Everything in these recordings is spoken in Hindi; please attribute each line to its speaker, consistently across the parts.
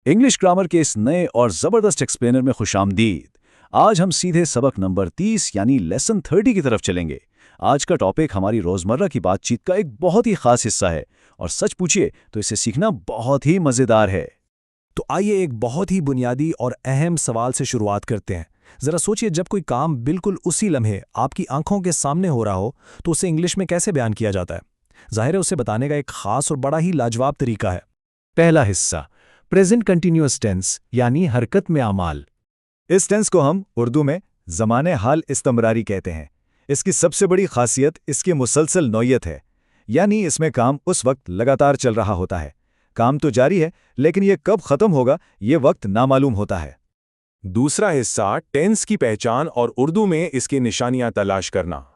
Speaker 1: इंग्लिश ग्रामर के इस नए और ज़बरदस्त एक्सप्लेनर में खुशामदीद। आज हम सीधे सबक नंबर 30 यानी लेसन 30 की तरफ चलेंगे। आज का टॉपिक हमारी रोज़मर्रा की बातचीत का एक बहुत ही ख़ास हिस्सा है और सच पूछिए तो इसे सीखना बहुत ही मज़ेदार है।
Speaker 2: तो आइए एक बहुत ही बुनियादी और अहम सवाल से शुरुआत करते हैं। ज़रा सोचिए, जब कोई काम बिल्कुल उसी लम्हे आपकी आंखों के सामने हो रहा हो तो उसे इंग्लिश में कैसे बयान किया जाता है? ज़ाहिर है, उसे बताने का एक ख़ास और बड़ा ही लाजवाब तरीका है।
Speaker 1: पहला हिस्सा, प्रेजेंट कंटिन्यूअस टेंस यानी हरकत में आमाल।
Speaker 3: इस टेंस को हम उर्दू में ज़माने हाल इस्तमरारी कहते हैं। इसकी सबसे बड़ी खासियत इसकी मुसलसल नौयत है, यानी इसमें काम उस वक्त लगातार चल रहा होता है। काम तो जारी है, लेकिन ये कब ख़त्म होगा ये वक्त नामालूम होता है।
Speaker 4: दूसरा हिस्सा, टेंस की पहचान और उर्दू में इसकी निशानियां तलाश करना।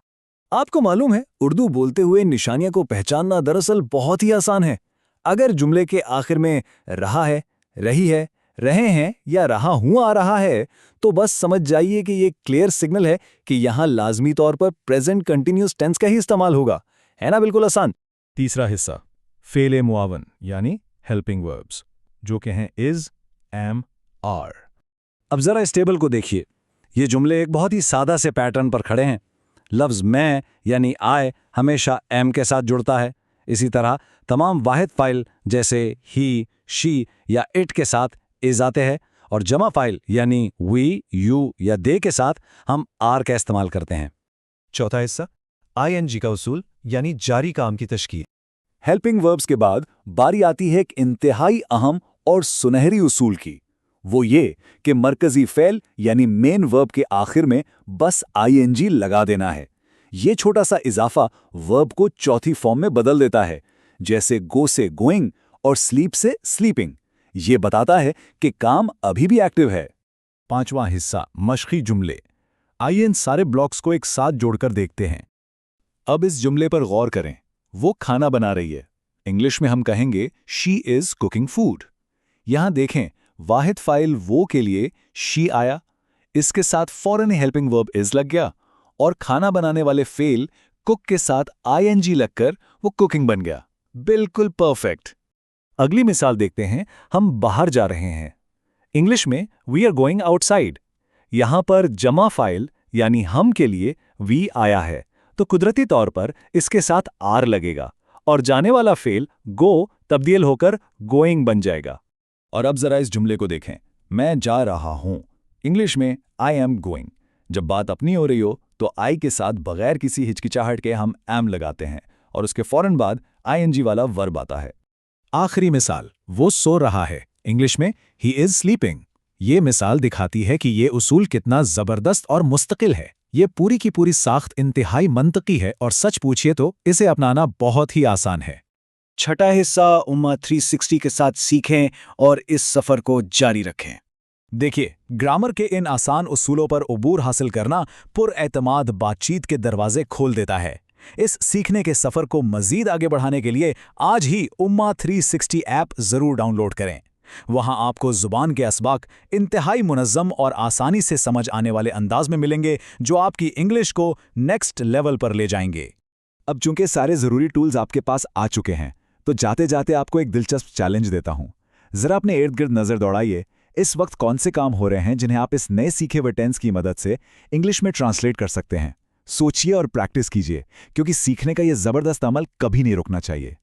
Speaker 2: आपको मालूम है, उर्दू बोलते हुए निशानियां को पहचानना दरअसल बहुत ही आसान है। अगर जुमले के आखिर में रहा है, रही है, रहे हैं या रहा हूं आ रहा है, तो बस समझ जाइए कि ये क्लियर सिग्नल है कि यहां लाजमी तौर पर प्रेजेंट कंटिन्यूअस टेंस का ही इस्तेमाल होगा। है ना, बिल्कुल आसान।
Speaker 3: तीसरा हिस्सा, फेले मुआवन यानी हेल्पिंग वर्ब्स, जो कि हैं इज, एम, आर।
Speaker 1: अब ज़रा इस टेबल को देखिए। ये जुमले एक बहुत ही सादा से पैटर्न पर खड़े हैं। लफ्ज़ मैं यानी आई हमेशा एम के साथ जुड़ता है। इसी तरह तमाम वाहिद फ़ाइल जैसे ही, शी या इट के साथ इज आते हैं, और जमा फ़ाइल यानी वी, यू या दे के साथ हम आर का इस्तेमाल करते हैं।
Speaker 3: चौथा हिस्सा, आईएनजी का उसूल यानी जारी काम की तश्कील।
Speaker 1: हेल्पिंग वर्ब्स के बाद बारी आती है एक इंतहाई अहम और सुनहरी उसूल की। वो ये कि मरकजी फ़ेल यानी मेन वर्ब के आखिर में बस आईएनजी लगा देना है। ये छोटा सा इजाफा वर्ब को चौथी फॉर्म में बदल देता है, जैसे गो से गोइंग और स्लीप से स्लीपिंग। ये बताता है कि काम अभी भी एक्टिव है।
Speaker 3: पांचवां हिस्सा, मशक़ी जुमले। आइए इन सारे ब्लॉक्स को एक साथ जोड़कर देखते हैं। अब इस जुमले पर गौर करें। वो खाना बना रही है। इंग्लिश में हम कहेंगे शी इज कुकिंग फूड। यहां देखें, वाहिद फाइल वो के लिए शी आया, इसके साथ फौरन हेल्पिंग वर्ब इज लग गया, और खाना बनाने वाले फेल कुक के साथ आईएनजी लगकर वो कुकिंग बन गया। बिल्कुल परफेक्ट। अगली मिसाल देखते हैं। हम बाहर जा रहे हैं। इंग्लिश में वी आर गोइंग आउटसाइड। यहां पर जमा फाइल यानी हम के लिए वी आया है, तो कुदरती तौर पर इसके साथ आर लगेगा और जाने वाला फेल गो तब्दील होकर गोइंग बन जाएगा। और अब जरा इस जुमले को देखें। मैं जा रहा हूं। इंग्लिश में आई एम गोइंग। जब बात अपनी हो रही हो तो आई के साथ बगैर किसी हिचकिचाहट के हम एम लगाते हैं और उसके फौरन बाद आईएनजी वाला वर्ब आता है। आखिरी मिसाल, वो सो रहा है। इंग्लिश में ही इज स्लीपिंग। ये मिसाल दिखाती है कि ये उसूल कितना जबरदस्त और मुस्तकिल है। ये पूरी की पूरी साख्त इंतहाई मंतकी है और सच पूछिए तो इसे अपनाना बहुत ही आसान है।
Speaker 1: छठा हिस्सा उम्मा 360 के साथ सीखें और इस सफ़र को जारी रखें।
Speaker 2: देखिए, ग्रामर के इन आसान उसूलों पर उबूर हासिल करना पुरएतमाद बातचीत के दरवाजे खोल देता है। इस सीखने के सफ़र को मज़ीद आगे बढ़ाने के लिए आज ही उम्मा 360 ऐप ज़रूर डाउनलोड करें। वहां आपको ज़ुबान के असबाक इंतहाई मुनज़्ज़म और आसानी से समझ आने वाले अंदाज में मिलेंगे, जो आपकी इंग्लिश को नेक्स्ट लेवल पर ले जाएंगे।
Speaker 3: अब चूंकि सारे ज़रूरी टूल्स आपके पास आ चुके हैं, तो जाते जाते आपको एक दिलचस्प चैलेंज देता हूं। ज़रा अपने इर्द गिर्द नज़र दौड़ाइए। इस वक्त कौन से काम हो रहे हैं जिन्हें आप इस नए सीखे हुए टेंस की मदद से इंग्लिश में ट्रांसलेट कर सकते हैं? सोचिए और प्रैक्टिस कीजिए, क्योंकि सीखने का यह ज़बरदस्त अमल कभी नहीं रुकना चाहिए।